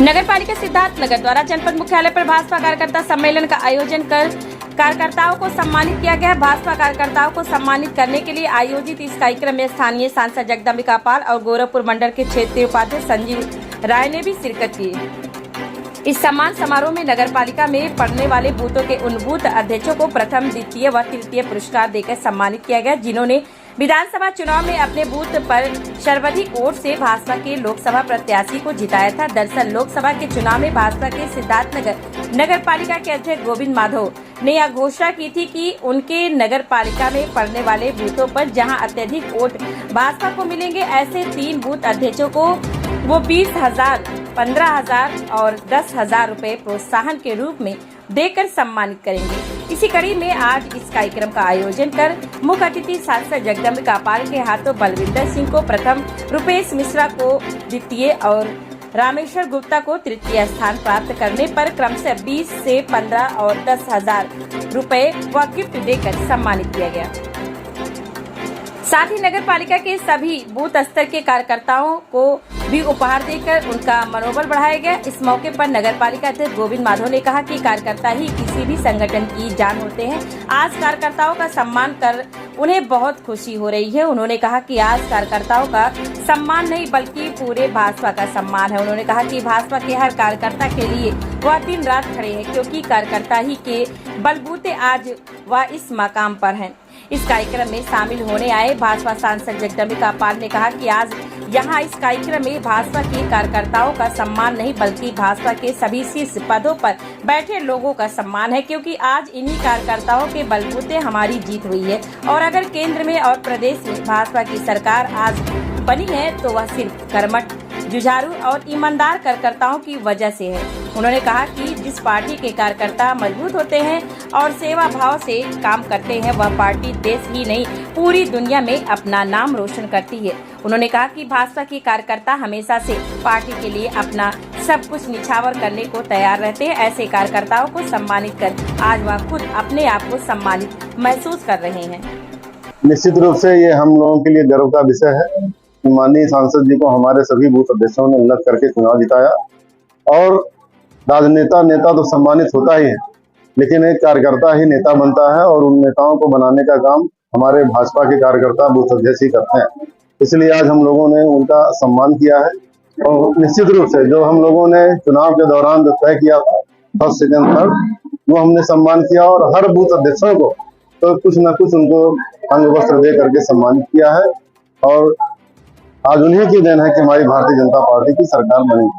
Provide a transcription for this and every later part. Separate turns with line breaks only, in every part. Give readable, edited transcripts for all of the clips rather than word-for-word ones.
नगरपालिका सिद्धार्थनगर द्वारा जनपद मुख्यालय पर भाजपा कार्यकर्ता सम्मेलन का आयोजन कर कार्यकर्ताओं को सम्मानित किया गया। भाजपा कार्यकर्ताओं को सम्मानित करने के लिए आयोजित इस कार्यक्रम में स्थानीय सांसद जगदम्बिका पाल और गोरखपुर मंडल के क्षेत्रीय उपाध्यक्ष संजीव राय ने भी शिरकत की। इस सम्मान समारोह में नगरपालिका में पड़ने वाले बूथों के उन बूथ अध्यक्षों को प्रथम, द्वितीय व तृतीय पुरस्कार देकर सम्मानित किया गया, जिन्होंने विधानसभा चुनाव में अपने बूथ पर सर्वाधिक वोट से भाजपा के लोकसभा प्रत्याशी को जिताया था। दरअसल लोकसभा के चुनाव में भाजपा के सिद्धार्थनगर नगरपालिका के अध्यक्ष गोविंद माधव ने यह घोषणा की थी कि उनके नगरपालिका में पड़ने वाले बूथों पर जहां अत्यधिक वोट भाजपा को मिलेंगे, ऐसे 3 बूथ अध्यक्षों को वो 20,000, 15,000 और 10,000 रुपए प्रोत्साहन के रूप में देकर सम्मानित करेंगे। इसी कड़ी में आज इस कार्यक्रम का आयोजन कर मुख्य अतिथि सांसद जगदम्बिका पाल के हाथों बलविंदर सिंह को प्रथम, रुपेश मिश्रा को द्वितीय और रामेश्वर गुप्ता को तृतीय स्थान प्राप्त करने पर क्रमशः 20 से 15 और 10,000 रुपए व गिफ्ट देकर सम्मानित किया गया। साथ ही नगर पालिका के सभी बूथ स्तर के कार्यकर्ताओं को भी उपहार देकर उनका मनोबल बढ़ाया गया। इस मौके पर नगर पालिका अध्यक्ष गोविंद माधव ने कहा कि कार्यकर्ता ही किसी भी संगठन की जान होते हैं। आज कार्यकर्ताओं का सम्मान कर उन्हें बहुत खुशी हो रही है। उन्होंने कहा कि आज कार्यकर्ताओं का सम्मान नहीं बल्कि पूरे भाजपा का सम्मान है। उन्होंने कहा कि भाजपा के हर कार्यकर्ता के लिए वह दिन रात खड़े हैं, क्योंकि कार्यकर्ता ही के बलबूते आज वह इस मकाम पर हैं। इस कार्यक्रम में शामिल होने आए भाजपा सांसद जगदम्बिका पाल ने कहा कि आज यहाँ इस कार्यक्रम में भाजपा के कार्यकर्ताओं का सम्मान नहीं बल्कि भाजपा के सभी शीर्ष पदों पर बैठे लोगों का सम्मान है, क्योंकि आज इन्हीं कार्यकर्ताओं के बलबूते हमारी जीत हुई है। और अगर केंद्र में और प्रदेश में भाजपा की सरकार आज बनी है तो वह सिर्फ कर्मठ, जुझारू और ईमानदार कार्यकर्ताओं की वजह से है। उन्होंने कहा कि जिस पार्टी के कार्यकर्ता मजबूत होते हैं और सेवा भाव से काम करते हैं, वह पार्टी देश ही नहीं पूरी दुनिया में अपना नाम रोशन करती है। उन्होंने कहा कि भाजपा के कार्यकर्ता हमेशा से पार्टी के लिए अपना सब कुछ निछावर करने को तैयार रहते हैं। ऐसे कार्यकर्ताओं को सम्मानित कर आज वह खुद अपने आप को सम्मानित महसूस कर रहे हैं।
निश्चित रूप से ये हम लोगों के लिए गर्व का विषय है। माननीय सांसद जी को हमारे सभी बूथ अध्यक्षों ने उन्नत करके चुनाव जिताया। और राजनेता नेता तो सम्मानित होता ही है, लेकिन एक कार्यकर्ता ही नेता बनता है और उन नेताओं को बनाने का काम हमारे भाजपा के कार्यकर्ता बूथ अध्यक्ष ही करते हैं। इसलिए आज हम लोगों ने उनका सम्मान किया है। और निश्चित रूप से जो हम लोगों ने चुनाव के दौरान जो तय किया था फर्स्ट, सेकंड, थर्ड, वो हमने सम्मान किया और हर बूथ अध्यक्षों को तो कुछ न कुछ उनको अंग वस्त्र दे करके सम्मानित किया है। और आज उन्हीं की देन है कि हमारी भारतीय जनता पार्टी की सरकार बनी।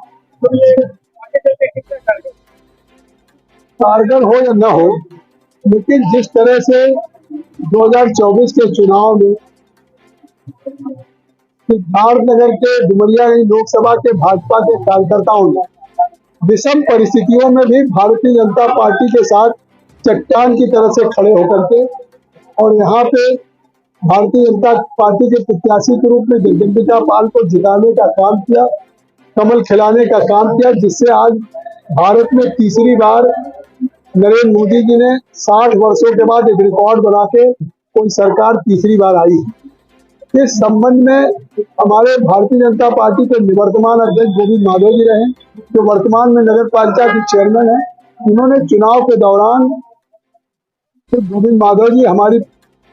कारगर हो या न हो, लेकिन जिस तरह से 2024 के चुनाव में सिद्धार्थनगर के डुमरियागंज लोकसभा के भाजपा के कार्यकर्ताओं ने विषम परिस्थितियों में भी भारतीय जनता पार्टी के साथ चट्टान की तरह से खड़े होकर के और यहाँ पे भारतीय जनता पार्टी के प्रत्याशी के रूप में जगदम्बिका पाल को जिताने का काम किया, कमल खिलाने का काम किया, जिससे आज भारत में तीसरी बार नरेंद्र मोदी जी ने 60 वर्षों के बाद एक रिकॉर्ड बना के कोई सरकार तीसरी बार आई है। इस संबंध में हमारे भारतीय जनता पार्टी के निवर्तमान अध्यक्ष गोविंद माधव जी रहे, जो वर्तमान में नगर पालिका के चेयरमैन है। उन्होंने चुनाव के दौरान गोविंद माधव जी हमारी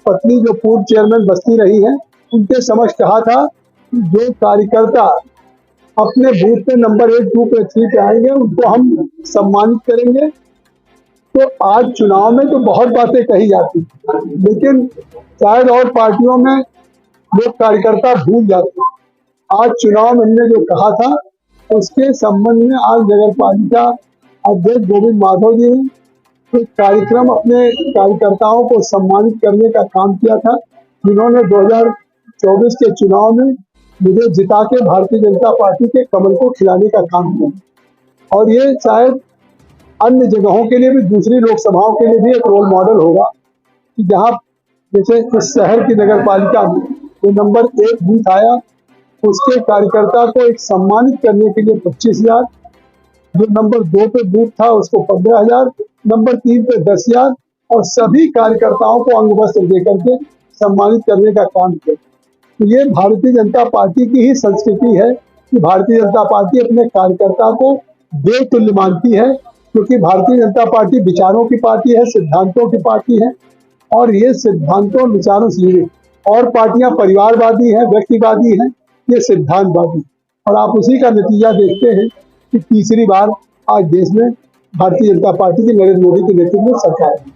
पत्नी जो पूर्व चेयरमैन बस्ती रही है, उनके समक्ष कहा था कि जो कार्यकर्ता अपने बूथ पे नंबर 1, 2 पे 3 पे आएंगे उनको हम सम्मानित करेंगे। तो आज चुनाव में तो बहुत बातें कही जाती, लेकिन शायद और पार्टियों में लोग कार्यकर्ता भूल जाते। आज चुनाव में हमने जो कहा था उसके संबंध में आज नगर पालिका अध्यक्ष गोविंद माधव जी ने एक कार्यक्रम अपने कार्यकर्ताओं को सम्मानित करने का काम किया था, जिन्होंने 2024 के चुनाव में मुझे जिता के भारतीय जनता पार्टी के कमल को खिलाने का काम किया। और ये शायद अन्य जगहों के लिए भी, दूसरी लोकसभाओं के लिए भी एक रोल मॉडल होगा कि जहाँ जैसे इस शहर की नगर पालिका में जो नंबर 1 बूथ आया, उसके कार्यकर्ता को एक सम्मानित करने के लिए 25,000, जो नंबर 2 पे बूथ था उसको 15,000, नंबर 3 पे 10,000 और सभी कार्यकर्ताओं को अंग वस्त्र देकर के सम्मानित करने का काम किया। तो ये भारतीय जनता पार्टी की ही संस्कृति है कि भारतीय जनता पार्टी अपने कार्यकर्ता को देव तुल्य मानती है, क्योंकि भारतीय जनता पार्टी विचारों की पार्टी है, सिद्धांतों की पार्टी है, और ये सिद्धांतों विचारों से जुड़ी और पार्टियां परिवारवादी हैं, व्यक्तिवादी हैं, ये सिद्धांतवादी। और आप उसी का नतीजा देखते हैं कि तीसरी बार आज देश में भारतीय जनता पार्टी की नरेंद्र मोदी के नेतृत्व में सरकार है।